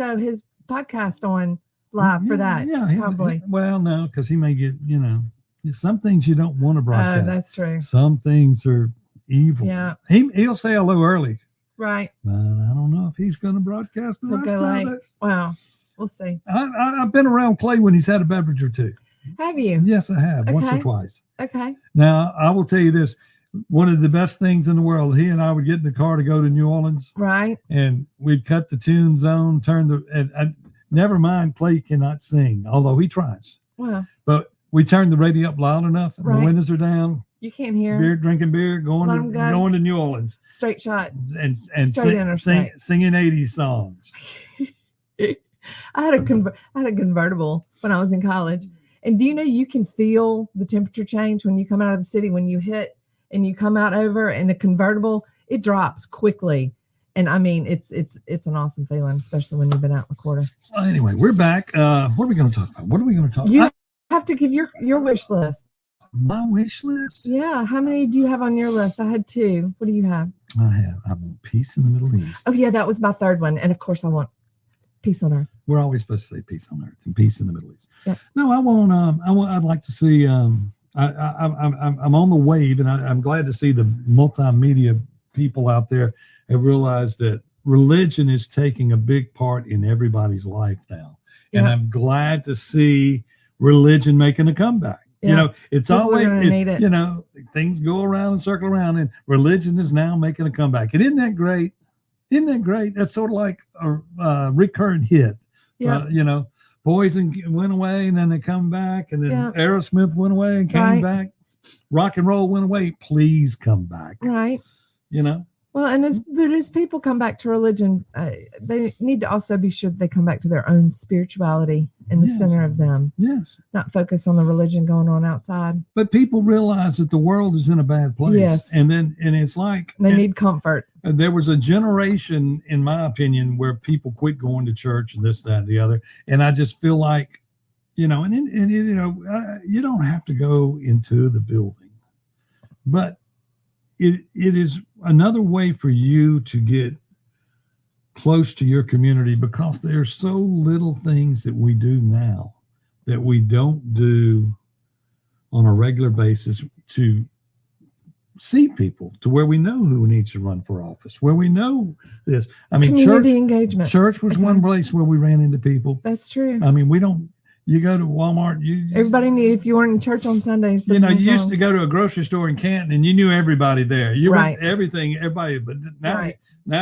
podcast on live for that. Yeah, probably. Well, no, because he may get, some things you don't want to broadcast. That's true. Some things are evil. Yeah. He'll say hello early. Right. But I don't know if he's going to broadcast the He'll rest go of late. it. Wow. We'll see. I've been around Clay when he's had a beverage or two. Have you? Yes, I have. Once or Okay. twice. Okay. Now, I will tell you this. One of the best things in the world, he and I would get in the car to go to New Orleans. Right. And we'd cut the tune zone, never mind, Clay cannot sing, although he tries. Wow. But we turned the radio up loud enough, and the windows are down. You can't hear. Drinking beer, going to New Orleans. Straight shot. And Straight interstate. singing 80s songs. I had a convertible when I was in college. And do you know you can feel the temperature change when you come out of the city, when you hit and you come out over, and the convertible, it drops quickly. And I mean, it's an awesome feeling, especially when you've been out in the quarter. Well, anyway, we're back. What are we going to talk about? What are we going to talk about? You have to give your wish list. My wish list? Yeah. How many do you have on your list? I had 2. What do you have? I want peace in the Middle East. Oh, yeah, that was my 3rd one. And of course, I want peace on earth. We're always supposed to say peace on earth and peace in the Middle East. Yeah. No, I'd like to see, I'm on the wave, and I'm glad to see the multimedia people out there have realized that religion is taking a big part in everybody's life now. And I'm glad to see religion making a comeback. Yeah. It's People always, need it. things go around and circle around, and religion is now making a comeback. And isn't that great? Isn't that great? That's sort of like a recurrent hit. Yeah. Poison went away and then they come back, and then Aerosmith went away and came back. Rock and roll went away. Please come back. Right. Well, and as people come back to religion, they need to also be sure that they come back to their own spirituality in the center of them. Yes. Not focus on the religion going on outside. But people realize that the world is in a bad place. Yes. And it's like they need comfort. There was a generation, in my opinion, where people quit going to church and this, that, and the other. And I just feel like, you don't have to go into the building, but it is another way for you to get close to your community, because there's so little things that we do now that we don't do on a regular basis to see people, to where we know who needs to run for office, where we know this. I mean, community engagement. Church was one place where we ran into people. That's true. I mean, you go to Walmart, everybody knew if you weren't in church on Sundays. You used to go to a grocery store in Canton and you knew everybody there. You right. went everybody, but now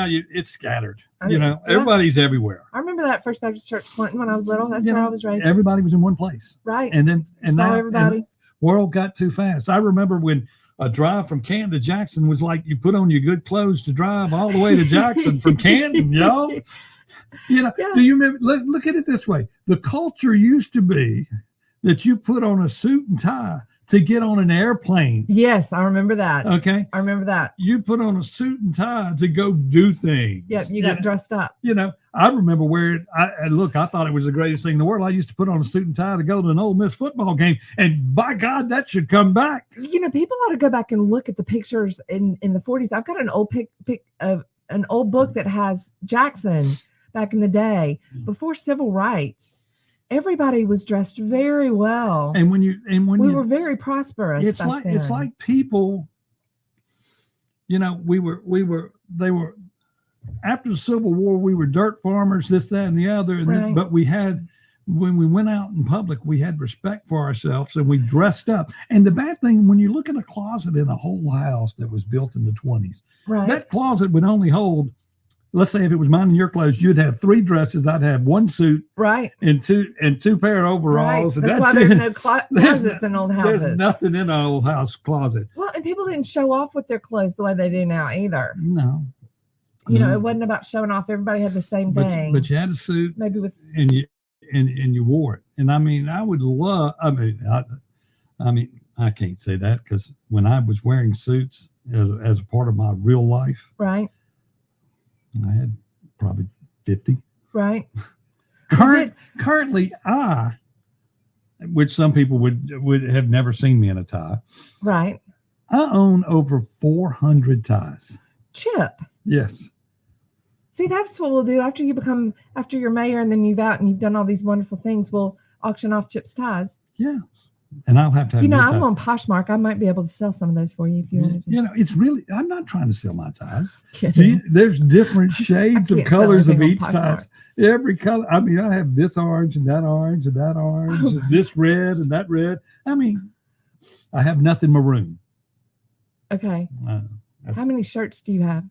it's scattered. Everybody's everywhere. I remember that First Baptist Church, Clinton, when I was little. That's where I was raised. Everybody was in one place. Right. And now everybody. the world got too fast. I remember when a drive from Canton to Jackson was like you put on your good clothes to drive all the way to Jackson from Canton, y'all. You know, do you remember? Let's look at it this way. The culture used to be that you put on a suit and tie to get on an airplane. Yes, I remember that. Okay. I remember that. You put on a suit and tie to go do things. Yeah, you got dressed up. You know, I remember wearing, I thought it was the greatest thing in the world. I used to put on a suit and tie to go to an Ole Miss football game. And by God, that should come back. You know, people ought to go back and look at the pictures in the 40s. I've got an old an old book that has Jackson back in the day, before civil rights. Everybody was dressed very well, and when we were very prosperous. It's like people, you know, they were after the Civil War. We were dirt farmers, this, that, and the other, and but we had, when we went out in public, we had respect for ourselves and we dressed up. And the bad thing, when you look at a closet in a whole house that was built in the 20s, that closet would only hold, let's say if it was mine and your clothes, you'd have 3 dresses. I'd have 1 suit, and two pair of overalls. Right. And that's why there's no closets in old houses. There's nothing in an old house closet. Well, and people didn't show off with their clothes the way they do now either. No, you know, it wasn't about showing off. Everybody had the same thing. But you had a suit, maybe with and you wore it. And I mean, I would love. I mean, I can't say that because when I was wearing suits as a part of my real life, right. I had probably 50. Right. Currently, which some people would have never seen me in a tie. Right. I own over 400 ties. Chip. Yes. See, that's what we'll do after you're mayor and then you've done all these wonderful things. We'll auction off Chip's ties. Yeah. And I'll have to have, you know, I'm on Poshmark. I might be able to sell some of those for you if you wanted to. You know, it's really, I'm not trying to sell my ties. There's different shades of colors of each tie. Every color. I mean, I have this orange and that orange and that orange, and this red and that red. I mean, I have nothing maroon. Okay. How many shirts do you have?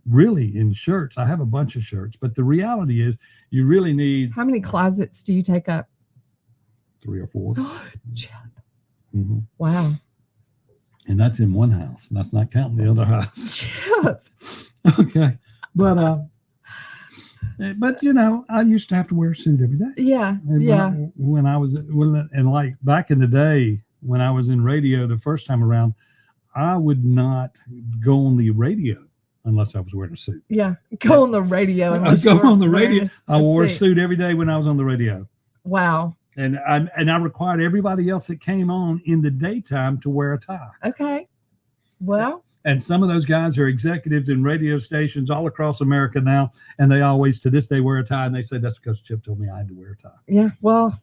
Really, in shirts, I have a bunch of shirts, but the reality is you really need. How many closets do you take up? 3 or 4. Chip. Mm-hmm. Wow. And that's in one house. That's not counting the other house. Chip. Okay. But you know, I used to have to wear a suit every day. Yeah. And when like back in the day when I was in radio the first time around, I would not go on the radio unless I was wearing a suit. Yeah. Go on the radio. I go on the radio. I wore a suit every day when I was on the radio. Wow. And I required everybody else that came on in the daytime to wear a tie. Okay. Well. And some of those guys are executives in radio stations all across America now, and they always, to this day, wear a tie. And they say that's because Chip told me I had to wear a tie. Yeah. Well,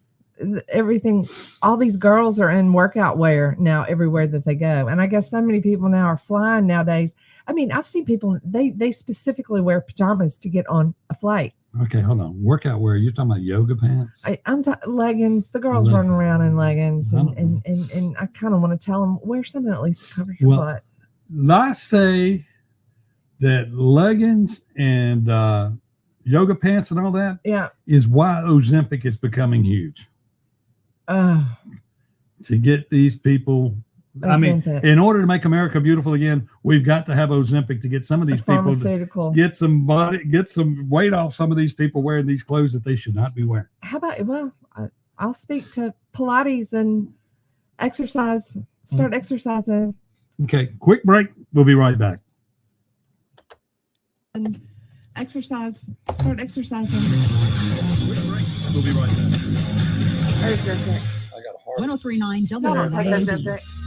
all these girls are in workout wear now everywhere that they go. And I guess so many people now are flying nowadays. I mean, I've seen people, they specifically wear pajamas to get on a flight. Okay, hold on. Workout wear. You're talking about yoga pants? I'm leggings. The girls running around in leggings, and I kind of want to tell them wear something at least that covers your butt. I say that leggings and yoga pants and all that is why Ozempic is becoming huge. To get these people. Ozempic. I mean, in order to make America beautiful again, we've got to have Ozempic to get some of these people to get some weight off some of these people wearing these clothes that they should not be wearing. How about, I'll speak to Pilates and exercise, start exercising. Okay, quick break. We'll be right back. And start exercising. We'll be right back. Ozempic. 1039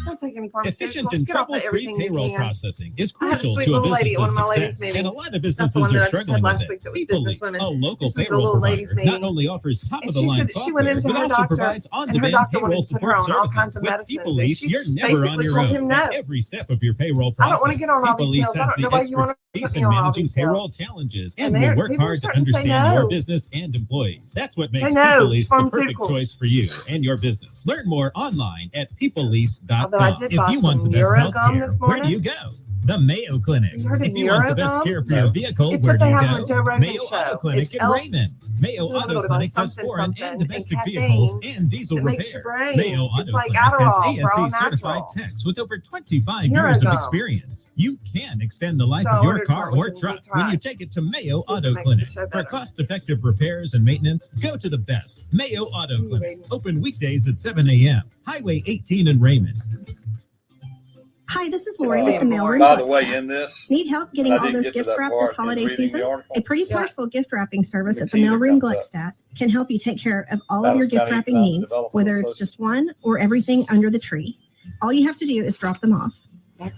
Don't take any pharmaceuticals. Efficient and trouble-free payroll processing is I had a crucial sweet to a little lady at one business's of my ladies' success, meetings. and a lot of That's the businesses one that are I just had struggling last with week that it. was People business women. a local This was the payroll little ladies' provider, not meeting. only offers And top-of-the-line she went software, into but her also doctor, provides and her on-demand doctor payroll wanted to put her support on all services. kinds of With medicines, People and Lease, she you're never on basically your told own him with no. every step of your payroll I don't process. want to get on all People these Lease pills. I has don't the know why you want to put expertise me in on all managing these payroll pills. challenges And and will work people are hard to starting to say understand your no. business and employees. That's what makes Say no, People Lease the perfect pharmaceuticals. choice for you and your business. Learn more online at peoplelease.com. Although I did If buy you want the some best health Eurogum care, this where do morning. you go? The Mayo Clinic. You heard of If you want the best Neurodome? care for your vehicle, It's where what do they you have on go? the Joe Rogan Mayo show. Auto Clinic It's in L- Raymond. Mayo Auto Clinic does foreign and domestic vehicles and diesel that makes repair. your brain. Mayo It's Auto like Clinic has Adderall for all ASE certified natural. techs with over 25 years of Neurodome. experience. You can extend the life So of I your ordered car something or we can truck try. when you take it to Mayo Auto makes the Clinic. show For better. cost-effective repairs and maintenance, go to the best Mayo Auto Clinic. Open weekdays at 7 a.m. Highway 18 in Raymond. Hi, this is Lori with the mailroom. By the way, in this, Need help getting I all didn't those get to gifts that wrapped part this in holiday reading season? the article. A pretty parcel gift wrapping service at the Keenan mailroom comes up. Gluckstadt can help you take care of all That of your was gift County wrapping Economic needs, Development whether it's just one or everything under the tree. All you have to do is drop them off.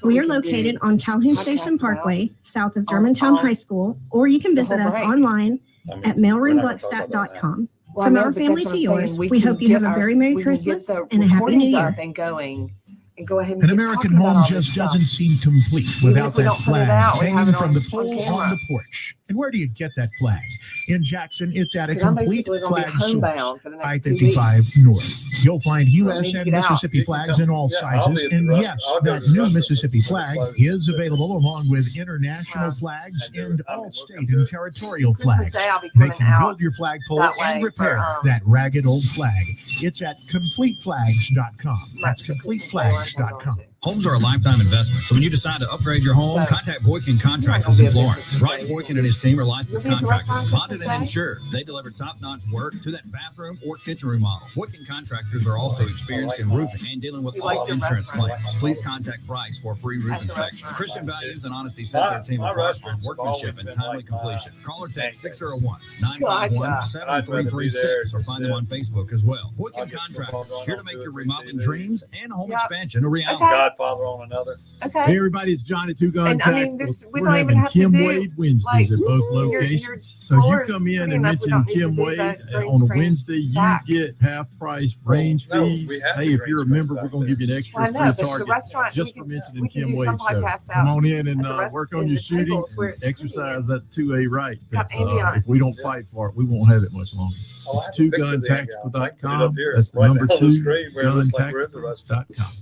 We are located on Calhoun Station Parkway, south of Germantown High School, or you can visit us online at mailroomgluckstadt.com. Well, From I know, our but family that's to what I'm yours, saying. we can hope you get have a our- very Merry we can get Christmas the and a Happy New recordings Year. up and going and go ahead and An get American talking about home all this just stuff. doesn't seem complete Even without if we that don't put it flag out, we have hanging it from on- the on pole camera. on the porch. And where do you get that flag? In Jackson, it's at a 'Cause I'm complete basically gonna be flag source, homebound for the next 2 I-55 North. You'll find I U.S. need to and get out. Mississippi You can flags come- in all yeah, I'll be sizes. at the And rest- yes, I'll go that to the new rest of Mississippi them. flag Close is at available along with international flags and all we'll state come to and it. territorial Christmas flags. Day, I'll be They coming can out build your flagpole that way and repair for, that ragged old flag. It's at CompleteFlags.com. That's Christmas Day lunch I'm going CompleteFlags.com. to. Homes are a lifetime investment, so when you decide to upgrade your home, contact Boykin Contractors in Florence. Bryce Boykin and his team are licensed You'll be at the contractors, restaurant bonded Christmas and Day? insured. They deliver top-notch work to that bathroom or kitchen remodel. Boykin Contractors are also experienced in roofing and dealing with You all like your insurance restaurant? claims. Please contact Bryce for a free roof At the inspection. restaurant. Christian values and honesty set their team My apart on restaurants have workmanship always and been timely like completion. my Call or text pancakes. 601-951-7336 or find them on Facebook as well. Boykin I'll get Contractors, football here to on make to your it, remodeling see dreams and home Yep. expansion a reality. Okay. Godfather on another. Okay. Hey everybody, it's Johnny Two Gun And I mean, Tactical. this- we We're don't even having have to Kim do, Wade Wednesdays like, at both your locations. So you floor is come in pretty and enough. We mention don't need to Kim do Wade that green on a screen Wednesday, you back. get half price range No, fees. we have Hey, the if green you're a screen member, back we're gonna there. give you an extra Well, I know, free but the target restaurant, just we for can- mentioning we can Kim do Wade. some So podcasts come out on in and at the rest- work on in your the shooting. tables where it's Exercise that 2A right. Got That, Andy on it. if we don't fight for it, we won't have it much longer. I'll It's have a picture of the end guys. I can put it up twoguntactical.com. here, That's the right number down the 2 screen where it looks like we're at the restaurant. guntactical.com.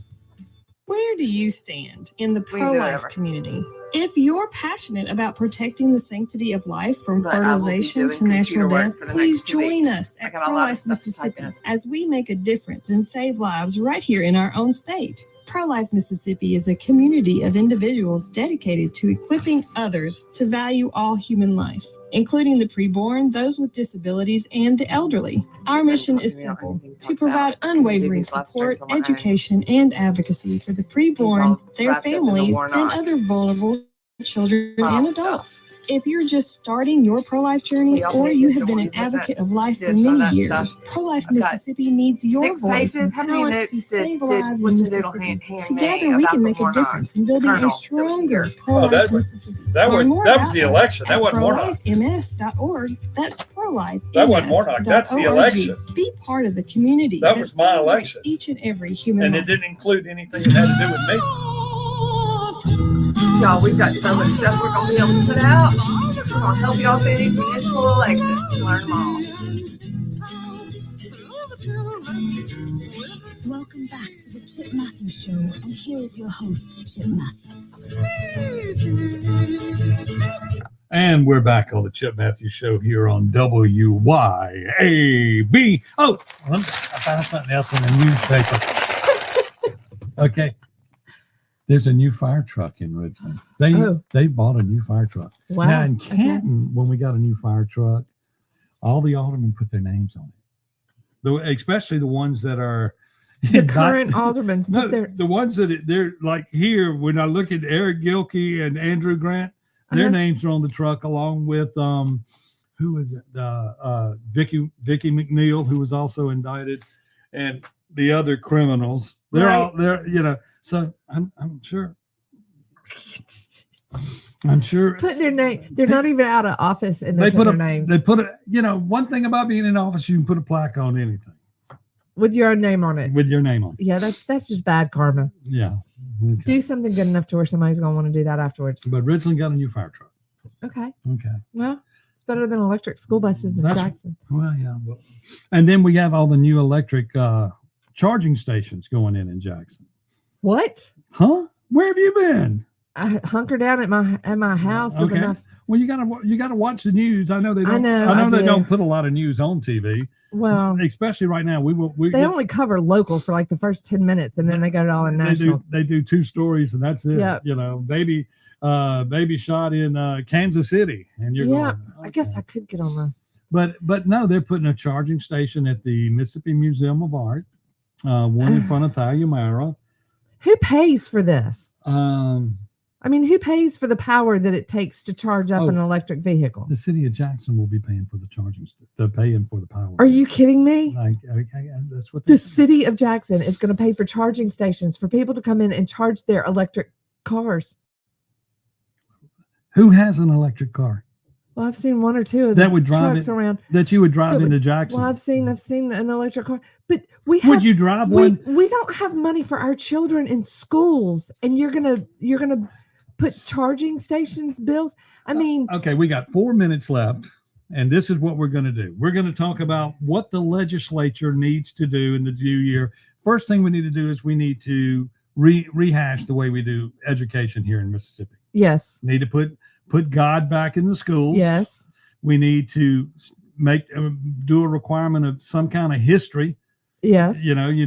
Where do you stand in the We do pro-life whatever. community? If you're passionate about protecting the sanctity of life from But I will be fertilization doing to computer natural work death, for the please next 2 join weeks. us I at got a lot of Pro-Life stuff to type Mississippi in. as we make a difference and save lives right here in our own state. Pro-Life Mississippi is a community of individuals dedicated to equipping others to value all human life, including the preborn, those with disabilities, and the elderly. Our mission is simple: to provide unwavering support, education, and advocacy for the preborn, their wrapped up in the families, and Warnock other vulnerable children bottle and stuff. adults. If you're just starting your pro-life journey, y'all or pay you attention have been when an you put that- advocate of life did for some of many that years, stuff. Pro-Life I've got Mississippi needs your 6 voice pages. and How many talents notes to did save lives in What's it Mississippi. hand Together, we about can the make a Warnock difference in building Colonel a that was stronger here? pro-life that- Mississippi. that Learn was- more that was about the us election. That at wasn't Warnock. prolifems.org. That's prolifems.org. That wasn't Warnock. That's the election. Be part of the community. That was my celebrates election. Each and every human And it life. didn't include anything that had to do with me. Y'all, we've got so much stuff we're gonna be able to put out. We're gonna help y'all through these municipal elections. Learn them all. Welcome back to the Chip Matthews Show, and here is your host, Chip Matthews. And we're back on the Chip Matthews Show here on WYAB. Oh, I found something else in the newspaper. Okay. There's a new fire truck in Richmond. They bought a new fire truck. Wow. Now in Canton, when we got a new fire truck, all the aldermen put their names on it. Especially the ones that are The current aldermen no, put their the ones that they're like here. When I look at Eric Gilkey and Andrew Grant, their names are on the truck, along with who is it? Vicky McNeil, who was also indicted, and the other criminals. They're all there, you know. So I'm sure. I'm sure. put their name. They're not even out of office, and They put put their a names They put it. You know, one thing about being in office, you can put a plaque on anything with your own name on it. with your name on it. Yeah, that's just bad karma. Yeah. Okay. Do something good enough to where somebody's gonna want to do that afterwards. But Richland got a new fire truck. Okay. Okay. Well, it's better than electric school buses in Jackson. Well, yeah. Well, and then we have all the new electric charging stations going in Jackson. What? Huh? Where have you been? I hunker down at my house with Okay. enough. Well, you gotta watch the news. I know they don't. I I know they do. don't put a lot of news on TV. Well, especially right now, they only cover local for like the first 10 minutes, and then they go to all in national. They do 2 stories, and that's it. Yep. You know, baby shot in Kansas City, and you're going. Okay. I guess I could get on the. But no, they're putting a charging station at the Mississippi Museum of Art, one in front of Thalumara. Who pays for this? I mean, who pays for the power that it takes to charge up an electric vehicle? The city of Jackson will be paying for the charging. They're paying for the power. Are you kidding me? That's what the city of Jackson is going to pay for charging stations for people to come in and charge their electric cars. Who has an electric car? Well, I've seen 1 or 2 of that would drive trucks around. That you would drive into Jackson. Well, I've seen an electric car, but would you drive one? We don't have money for our children in schools, and you're gonna put charging stations bills. I mean, okay, we got 4 minutes left, and this is what we're going to do. We're going to talk about what the legislature needs to do in the new year. First thing we need to do is we need to rehash the way we do education here in Mississippi. Yes. Need to put God back in the schools. Yes. We need to do a requirement of some kind of history. Yes. You know, we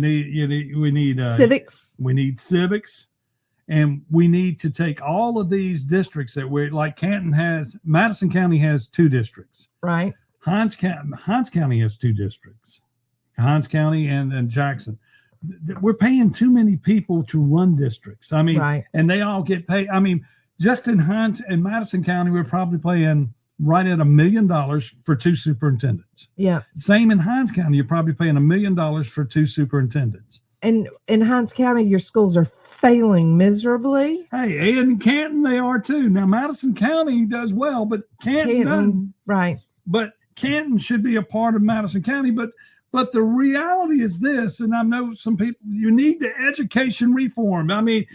need civics. We need civics. And we need to take all of these districts that we're like Madison County has 2 districts. Right. Hinds County has 2 districts. Hinds County and Jackson. We're paying too many people to run districts. I mean, right. And they all get paid. I mean, just in Madison County, we're probably paying right at $1 million for 2 superintendents. Yeah. Same in Hinds County, you're probably paying $1 million for 2 superintendents. And in Hinds County, your schools are failing miserably. Hey, and in Canton, they are too. Now, Madison County does well, but Canton doesn't. Right. But Canton should be a part of Madison County. But the reality is this, and I know some people, you need the education reform. I mean,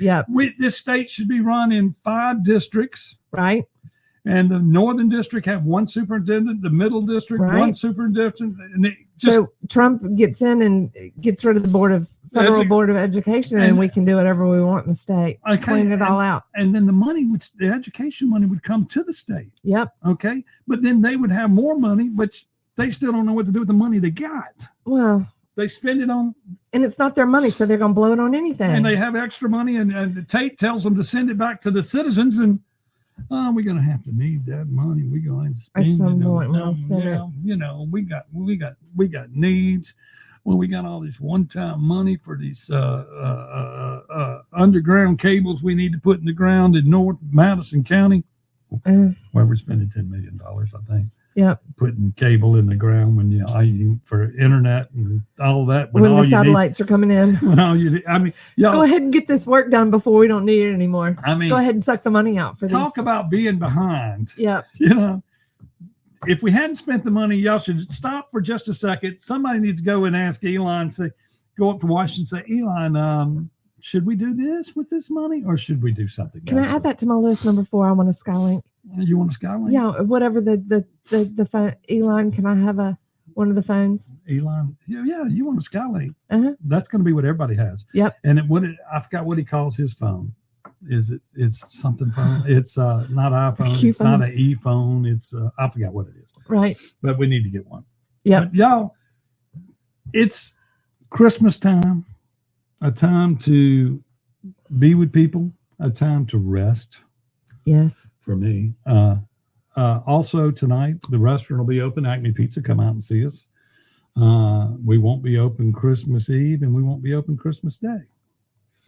this state should be run in 5 districts. Right. And the Northern District have 1 superintendent, the Middle District, 1 superintendent. And so Trump gets in and gets rid of the Federal Board of Education, and we can do whatever we want in the state. Okay, clean it all out. And then the education money would come to the state. Yep. Okay. But then they would have more money, but they still don't know what to do with the money they got. Well, they spend it on, and it's not their money, so they're going to blow it on anything. And they have extra money, and Tate tells them to send it back to the citizens, and we're going to have to need that money. We're going to spend at some point. You know, we got needs. Well, we got all this one-time money for these underground cables we need to put in the ground in North Madison County, where we're spending $10 million, I think. Yep. Putting cable in the ground when for internet and all that. When the satellites are coming in. When all you, I mean, go ahead and get this work done before we don't need it anymore. I mean, go ahead and suck the money out for talk about being behind. Yeah. You know, if we hadn't spent the money, y'all should stop for just a second. Somebody needs to go and ask Elon. Go up to Washington and say, Elon, should we do this with this money, or should we do something else? Can I add that to my list? Number 4, I want a Skylink. You want a Skylink? Yeah, whatever the phone. Elon, can I have one of the phones? Elon, yeah, you want a Skylink? Uh-huh. That's going to be what everybody has. Yep. And I forgot what he calls his phone. It's something phone? It's not iPhone. It's not an e-phone. It's I forgot what it is. Right. But we need to get one. Yeah. Y'all, it's Christmas time. A time to be with people. A time to rest. Yes. For me. Also tonight, the restaurant will be open. Acme Pizza, come out and see us. We won't be open Christmas Eve, and we won't be open Christmas Day.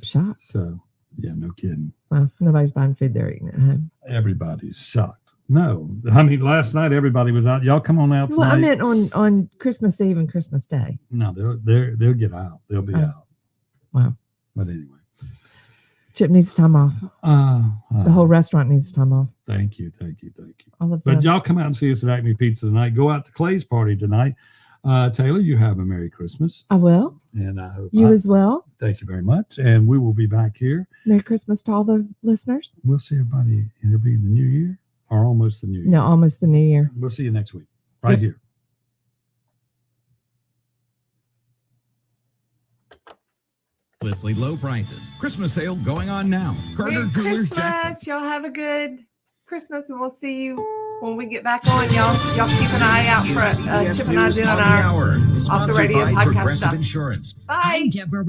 Shocked. So, yeah, no kidding. Well, nobody's buying food there eating at home. Everybody's shocked. No, I mean, last night everybody was out. Y'all come on out tonight. Well, I meant on Christmas Eve and Christmas Day. No, they'll get out. They'll be out. Wow. But anyway. Chip needs time off. The whole restaurant needs time off. Thank you. But y'all come out and see us at Acme Pizza tonight. Go out to Clay's party tonight. Taylor, you have a Merry Christmas. I will. And I hope you as well. Thank you very much. And we will be back here. Merry Christmas to all the listeners. We'll see everybody. It'll be the new year or almost the new year. No, almost the new year. We'll see you next week right here. ridiculously low prices. Christmas sale going on now. Carter Merry Jewelers Christmas. Jackson. Y'all have a good Christmas, and we'll see you when we get back on. Y'all keep an eye out for Chip and I doing our Off the Radio podcast stuff. Insurance. Bye. I'm Deborah